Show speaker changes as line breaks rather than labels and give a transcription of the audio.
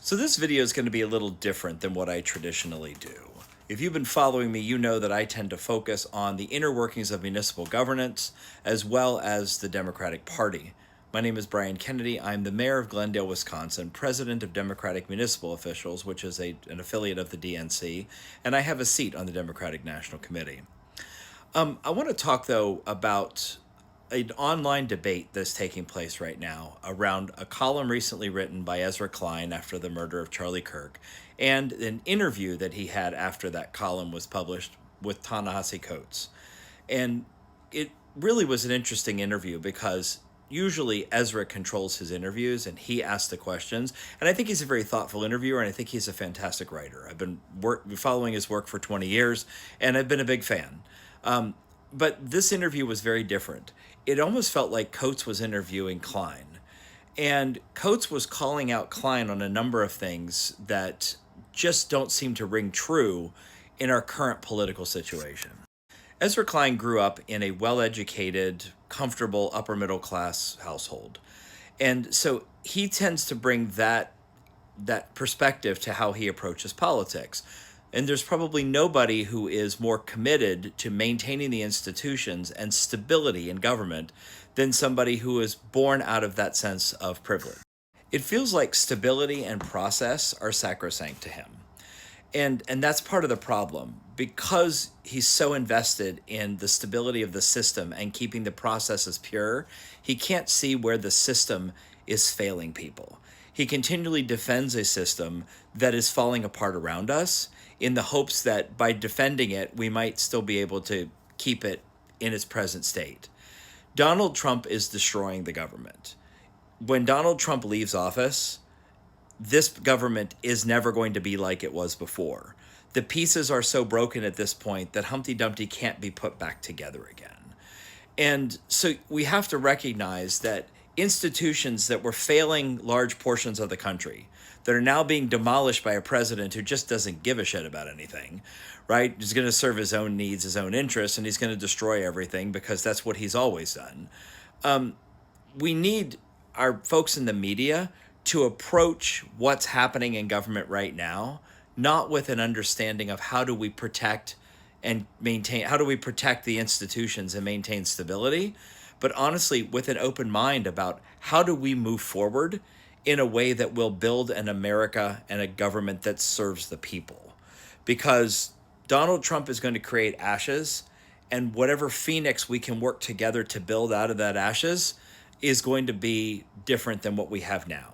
So this video is going to be a little different than what I traditionally do. If you've been following me, you know that I tend to focus on the inner workings of municipal governance as well as the Democratic Party. My name is Brian Kennedy. I'm the mayor of Glendale, Wisconsin, president of Democratic Municipal Officials, which is an affiliate of the DNC, and I have a seat on the Democratic National Committee. I want to talk, though, about an online debate that's taking place right now around a column recently written by Ezra Klein after the murder of Charlie Kirk, and an interview that he had after that column was published with Ta-Nehisi Coates. And it really was an interesting interview because usually Ezra controls his interviews and he asks the questions. And I think he's a very thoughtful interviewer, and I think he's a fantastic writer. I've been following his work for 20 years, and I've been a big fan. But this interview was very different. It almost felt like Coates was interviewing Klein. And Coates was calling out Klein on a number of things that just don't seem to ring true in our current political situation. Ezra Klein grew up in a well-educated, comfortable, upper-middle-class household. And so he tends to bring that perspective to how he approaches politics. And there's probably nobody who is more committed to maintaining the institutions and stability in government than somebody who is born out of that sense of privilege. It feels like stability and process are sacrosanct to him. And that's part of the problem. Because he's so invested in the stability of the system and keeping the processes pure, he can't see where the system is failing people. He continually defends a system that is falling apart around us in the hopes that by defending it, we might still be able to keep it in its present state. Donald Trump is destroying the government. When Donald Trump leaves office, this government is never going to be like it was before. The pieces are so broken at this point that Humpty Dumpty can't be put back together again. And so we have to recognize that institutions that were failing large portions of the country, that are now being demolished by a president who just doesn't give a shit about anything, right? He's going to serve his own needs, his own interests, and he's going to destroy everything because that's what he's always done. We need our folks in the media to approach what's happening in government right now, not with an understanding of how do we protect the institutions and maintain stability, but honestly with an open mind about how do we move forward in a way that will build an America and a government that serves the people. Because Donald Trump is going to create ashes, and whatever phoenix we can work together to build out of that ashes is going to be different than what we have now.